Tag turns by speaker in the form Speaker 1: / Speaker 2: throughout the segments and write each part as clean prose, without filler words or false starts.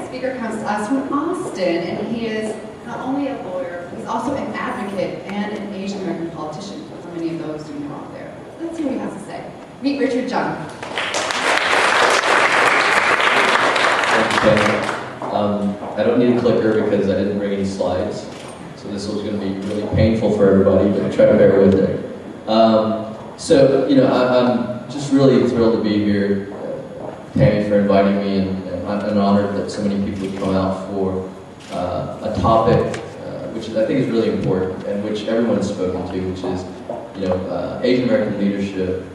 Speaker 1: speaker comes to us from Austin, and he is not only a lawyer, he's also an advocate and an Asian American politician. How many of those do you know out there? Let's see what he has to say. Meet Richard Jung.
Speaker 2: I don't need a clicker because I didn't bring any slides, so this was going to be really painful for everybody, but try to bear with it. I'm just really thrilled to be here, Tammy, for inviting me, and I'm honored that so many people have come out for a topic which I think is really important and which everyone's spoken to, which is Asian American leadership,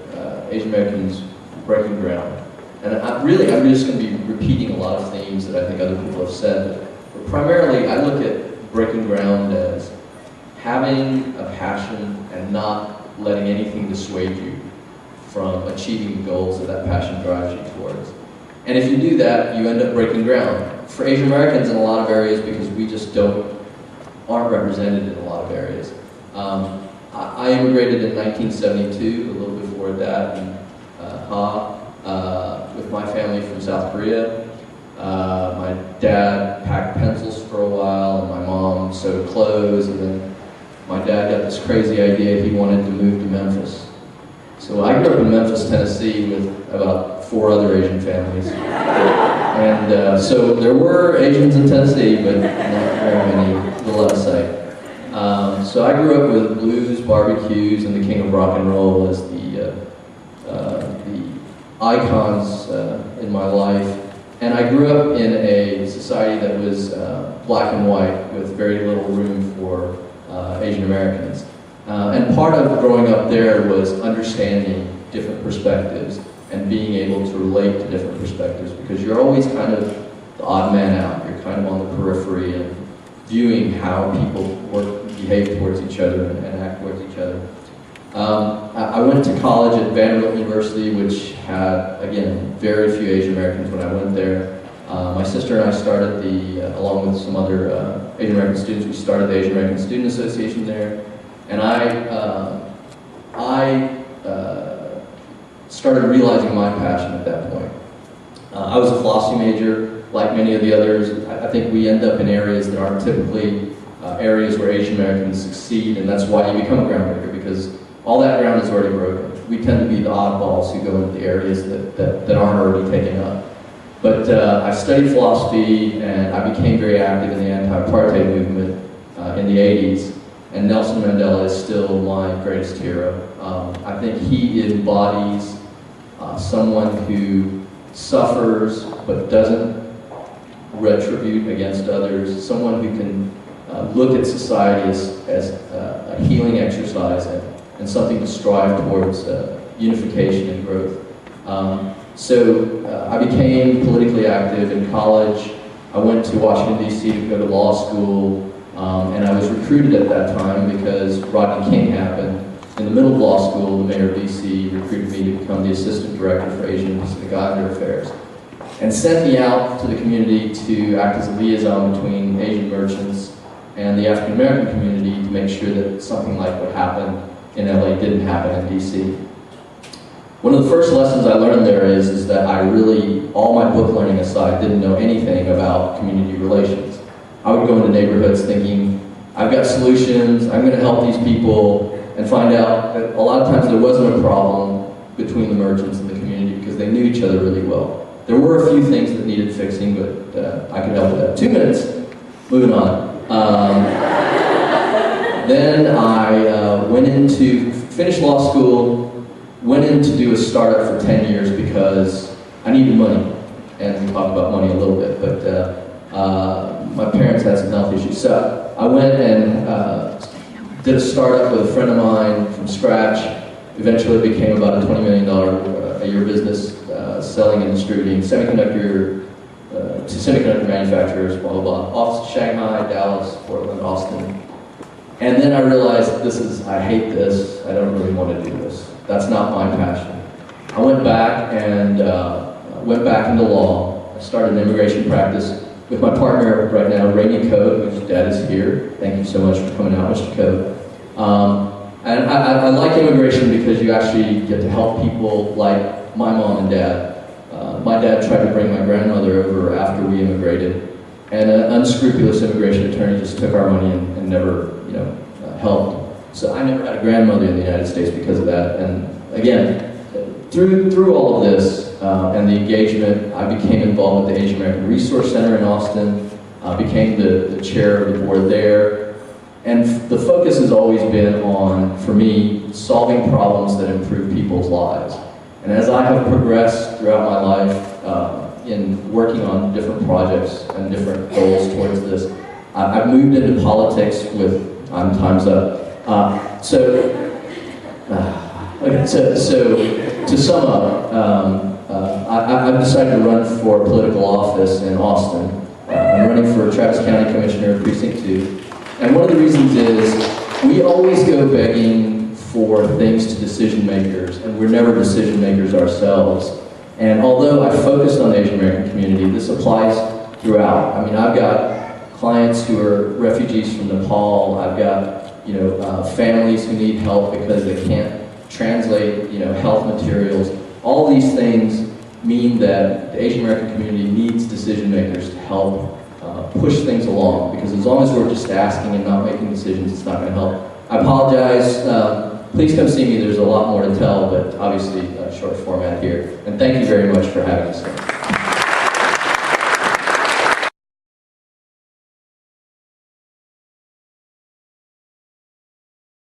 Speaker 2: Asian Americans breaking ground. And I'm just going to be repeating a lot of themes that I think other people have said. But primarily, I look at breaking ground as having a passion and not letting anything dissuade you from achieving the goals that passion drives you towards. And if you do that, you end up breaking ground. For Asian Americans in a lot of areas, because we just aren't represented in a lot of areas. I immigrated in 1972, a little before that, in with my family from South Korea. My dad packed pencils for a while, and my mom sewed clothes, and then my dad got this crazy idea he wanted to move to Memphis. So I grew up in Memphis, Tennessee, with about 4 other Asian families. And so there were Asians in Tennessee, but not very many, a little out of sight. So I grew up with blues, barbecues, and the king of rock and roll as the icons in my life. And I grew up in a society that was black and white with very little room for Asian Americans. And part of growing up there was understanding different perspectives and being able to relate to different perspectives, because you're always kind of the odd man out. You're kind of on the periphery and viewing how people behave towards each other and act towards each other. I went to college at Vanderbilt University, which had, again, very few Asian Americans when I went there. My sister and I started along with some other Asian American students, we started the Asian American Student Association there. And I started realizing my passion at that point. I was a philosophy major, like many of the others. I think we end up in areas that aren't typically areas where Asian Americans succeed, and that's why you become a groundbreaker, because all that ground is already broken. We tend to be the oddballs who go into the areas that aren't already taken up. But I studied philosophy, and I became very active in the anti-apartheid movement in the 80s. And Nelson Mandela is still my greatest hero. I think he embodies someone who suffers but doesn't retribute against others, someone who can look at society as a healing exercise and something to strive towards unification and growth. So I became politically active in college. I went to Washington, D.C. to go to law school. And I was recruited at that time because Rodney King happened. In the middle of law school, the mayor of D.C. recruited me to become the assistant director for Asian and Pacific Islander Affairs, and sent me out to the community to act as a liaison between Asian merchants and the African American community to make sure that something like what happened in LA didn't happen in D.C. One of the first lessons I learned there is that I really, all my book learning aside, didn't know anything about community relations. I would go into neighborhoods thinking, I've got solutions, I'm going to help these people, and find out that a lot of times there wasn't a problem between the merchants and the community because they knew each other really well. There were a few things that needed fixing, but I could help with that. 2 minutes, moving on. Then I finished law school, went in to do a startup for 10 years because I needed money, and we talked about money a little bit, but my parents had some health issues. So I went and did a startup with a friend of mine from scratch. Eventually it became about a $20 million a year business, selling and distributing semiconductor to semiconductor manufacturers, blah, blah, blah. Office in Shanghai, Dallas, Portland, Austin. And then I realized I hate this, I don't really want to do this. That's not my passion. I went back into law. I started an immigration practice with my partner right now, Rainey Code, whose dad is here. Thank you so much for coming out, Mr. Code. And I like immigration because you actually get to help people like my mom and dad my dad tried to bring my grandmother over after we immigrated, and an unscrupulous immigration attorney just took our money and never, helped. So I never had a grandmother in the United States because of that. And again, through all of this and the engagement, I became involved with the Asian American Resource Center in Austin, became the chair of the board there. And the focus has always been on, for me, solving problems that improve people's lives. And as I have progressed throughout my life in working on different projects and different goals towards this, I've moved into politics with, time's up. So to sum up, I've decided to run for political office in Austin. I'm running for Travis County Commissioner of Precinct 2. And one of the reasons is we always go begging for things to decision makers, and we're never decision makers ourselves. And although I focused on the Asian American community, this applies throughout. I mean, I've got clients who are refugees from Nepal. I've got families who need help because they can't translate health materials. All these things mean that the Asian American community needs decision makers to help push things along, because as long as we're just asking and not making decisions, it's not going to help. I apologize. Please come see me. There's a lot more to tell, but obviously a short format here. And thank you very much for having us.